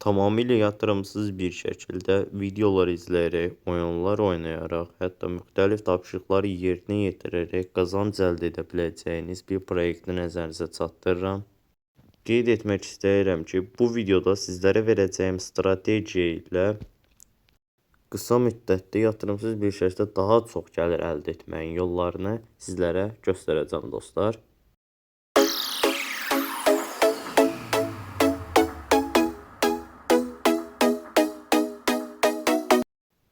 Tamamilə yatırımsız bir şəkildə videolar izləyərək, oyunlar oynayaraq, hətta müxtəlif tapşırıqları yerinə yetirərək qazanc əldə edə biləcəyiniz bir proyekti nəzərinizə çatdırıram. Qeyd etmək istəyirəm ki, bu videoda sizlərə verəcəyim strategiya ilə qısa müddətdə yatırımsız bir şəkildə daha çox gəlir əldə etməyin yollarını sizlərə göstərəcəm dostlar.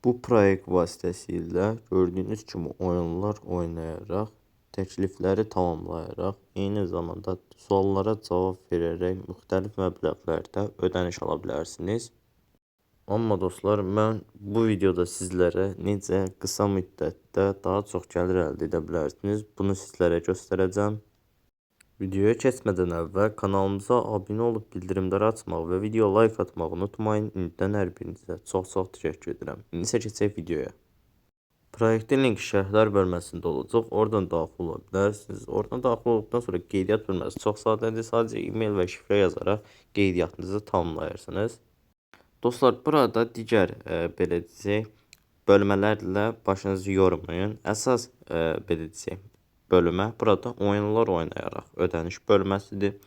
Bu proyekt vasitəsilə gördüyünüz kimi oyunlar oynayaraq, təklifləri tamamlayaraq, eyni zamanda suallara cavab verərək müxtəlif məbləğlərdə ödəniş ala bilərsiniz. Amma dostlar, mən bu videoda sizlərə necə qısa müddətdə daha çox gəlir əldə edə bilərsiniz, bunu sizlərə göstərəcəm. Videoya keçmədən əvvəl kanalımıza abunə olub bildirimləri açmağı və video like atmağı unutmayın. İndidən hər birinizə çox təşəkkür edirəm. İndi isə keçək videoya. Proyektin linki şərhlər bölməsində olacaq. Oradan daxil ola bilərsiniz. Oradan daxil olduqdan sonra qeydiyyat bölməsi çox sadədir. Sadəcə e-mail və şifrə yazaraq qeydiyyatınızı tamamlayırsınız. Dostlar, burada digər belə deyək, bölmələrlə başınızı yormayın. Əsas belə deyək, bölümə burada oyunlar oynayaraq ödəniş bölməsidir.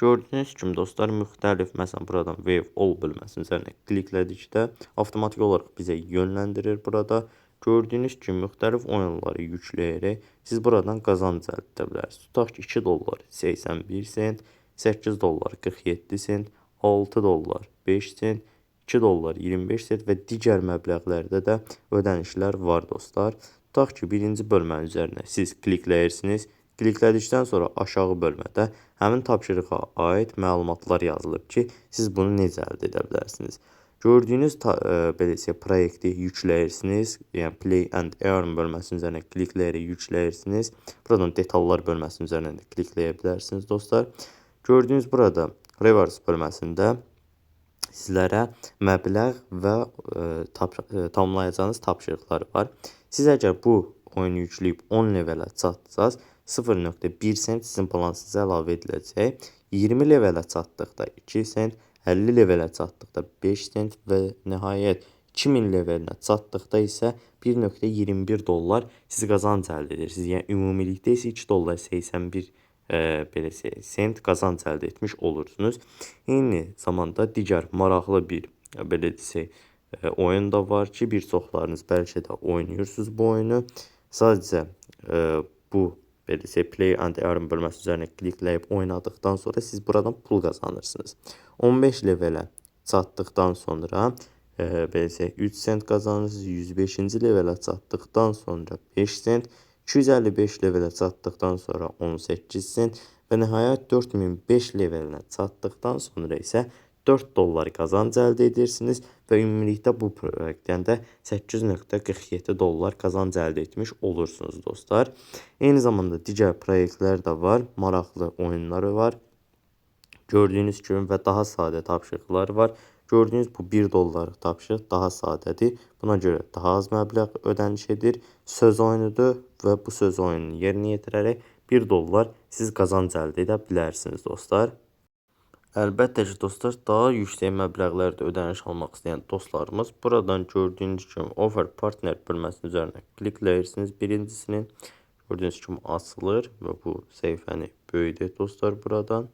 Gördüyünüz kimi dostlar, müxtəlif, məsələn buradan Wave All bölməsinin üzərinə kliklədikdə avtomatik olaraq bizə yönləndirir burada. Gördüyünüz kimi müxtəlif oyunları yükləyərək siz buradan qazanc əldə edə bilərsiniz. Tutaq ki, 2 dollar 81 sent, 8 dollar 47 sent, 6 dollar 5 sent, 2 dollar 25 sent və digər məbləğlərdə də ödənişlər var dostlar. Tutaq ki, birinci bölmənin üzərinə siz klikləyirsiniz. Kliklədikdən sonra aşağı bölmədə həmin tapşırığa aid məlumatlar yazılıb ki, siz bunu necə əldə edə bilərsiniz. Gördüyünüz belə proyekti yükləyirsiniz. Yəni Play and Earn bölməsinin üzərinə klikləyərək yükləyirsiniz. Buradan detallar bölməsinin üzərinə də klikləyə bilərsiniz dostlar. Gördüyünüz burada Rewards bölməsində sizlərə məbləğ və tamamlayacağınız tapşırıqlar var. Siz əgər bu oyunu yükləyib 10 levelə çatsanız 0.1 sent sizin balansınıza əlavə ediləcək. 20 levelə çatdıqda 2 sent, 50 levelə çatdıqda 5 sent və nəhayət 2000 levelinə çatdıqda isə 1.21 dollar siz qazanc əldə edirsiniz. Yəni ümumilikdə isə 2 dollar 81 belə sent qazanc əldə etmiş olursunuz. Eyni zamanda digər maraqlı bir belə desək oyun da var ki, bir çoxlarınız bəlkə də oynayırsınız bu oyunu. Sadəcə bu belə desək Play and Earn bölməsi üzərinə klikləyib oynadıqdan sonra siz buradan pul qazanırsınız. 15 levelə çatdıqdan sonra belə desək 3 sent qazanırsınız. 105-ci levelə çatdıqdan sonra 5 sent, 255 levelə çatdıqdan sonra 18 sent və nəhayət 4005 levelinə çatdıqdan sonra isə 4 dollar qazanc əldə edirsiniz və ümumilikdə bu proyektdən də 8.47 dollar qazanc əldə etmiş olursunuz dostlar. Eyni zamanda digər proyektlər də var, maraqlı oyunları var. Gördüyünüz kimi və daha sadə tapşırıqlar var. Gördüyünüz bu 1 dollarlıq tapşırıq daha sadədir. Buna görə daha az məbləğ ödəniş edir. Söz oyunudur və bu söz oyununu yerinə yetirərək 1 dollar siz qazanc əldə edə bilərsiniz dostlar. Əlbəttə ki, dostlar, daha yüksək məbləğlərdə ödəniş almaq istəyən dostlarımız buradan gördüyünüz kimi Offer Partner bölməsinin üzərinə klikləyirsiniz birincisini. Gördüyünüz kimi açılır və bu səhifəni böyüdək dostlar buradan.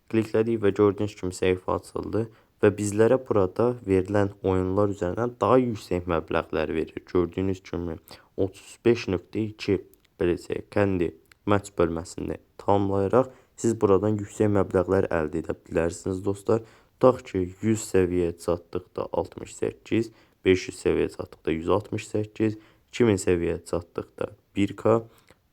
Kliklədik və gördüyünüz kimi səhifə açıldı və bizlərə burada verilən oyunlar üzərindən daha yüksək məbləğlər verir. Gördüyünüz kimi 35.2 belə deyək, Candy Match bölməsini tamamlayaraq siz buradan yüksək məbləğlər əldə edə bilərsiniz dostlar. Tutaq ki, 100 səviyyəyə çatdıqda 68, 500 səviyyəyə çatdıqda 168, 2000 səviyyəyə çatdıqda 1K,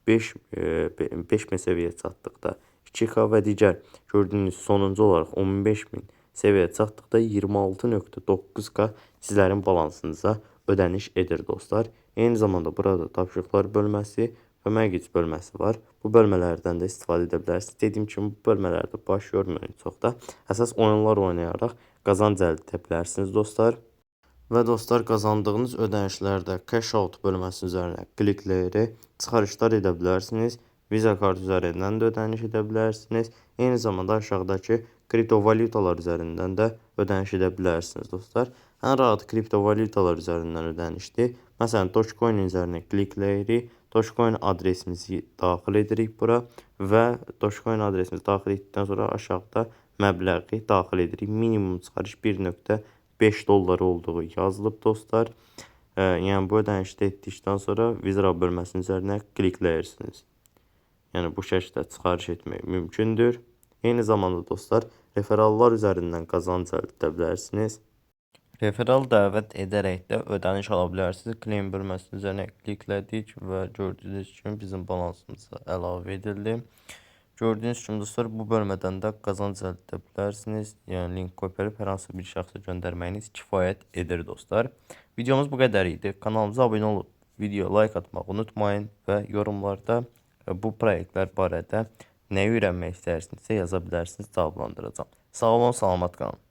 5000 səviyyəyə çatdıqda 2K və digər gördüyünüz sonuncu olaraq 15000 səviyyəyə çatdıqda 26.9K sizlərin balansınıza ödəniş edir dostlar. Eyni zamanda burada tapşırıqlar bölməsi və Magic bölməsi var. Bu bölmələrdən də istifadə edə bilərsiniz. Dediyim kimi bu bölmələrdə baş yormayın çox da. Əsas oyunlar oynayaraq qazanc əldə edə bilərsiniz dostlar. Və dostlar, qazandığınız ödənişlərdə Cash Out bölməsinin üzərinə klikləyərək çıxarışlar edə bilərsiniz. Visa kart üzərindən də ödəniş edə bilərsiniz. Eyni zamanda aşağıdakı kriptovalyutalar üzərindən də ödəniş edə bilərsiniz dostlar. Ən rahat kriptovalyutalar üzərindən ödənişdir. Məsələn, Dogecoin üzərinə klikləyirik. Dogecoin adresimizi daxil edirik bura və Dogecoin adresimizi daxil etdikdən sonra aşağıda məbləği daxil edirik. Minimum çıxarış 1.5 dollar olduğu yazılıb dostlar. Yəni bu ödənişdə etdikdən sonra withdraw bölməsinin üzərinə klikləyirsiniz. Yəni bu şəkildə çıxarış etmək mümkündür. Eyni zamanda dostlar, referallar üzərindən qazanc əldə edə bilərsiniz. Referal dəvət edərək də ödəniş ala bilərsiniz. Claim bölməsinin üzərinə kliklədik və gördüyünüz kimi bizim balansımıza əlavə edildi. Gördüyünüz kimi dostlar, bu bölmədən də qazanc əldə edə bilərsiniz. Yəni link kopyalayıb hər hansı bir şəxsə göndərməyiniz kifayət edir dostlar. Videomuz bu qədər idi. Kanalımıza abunə olub video like atmağı unutmayın və yorumlarda bu proyektlər barədə nə öyrənmək istəyirsinizsə yaza bilərsiniz, cavablandıracağam. Sağ olun, salamat qalın.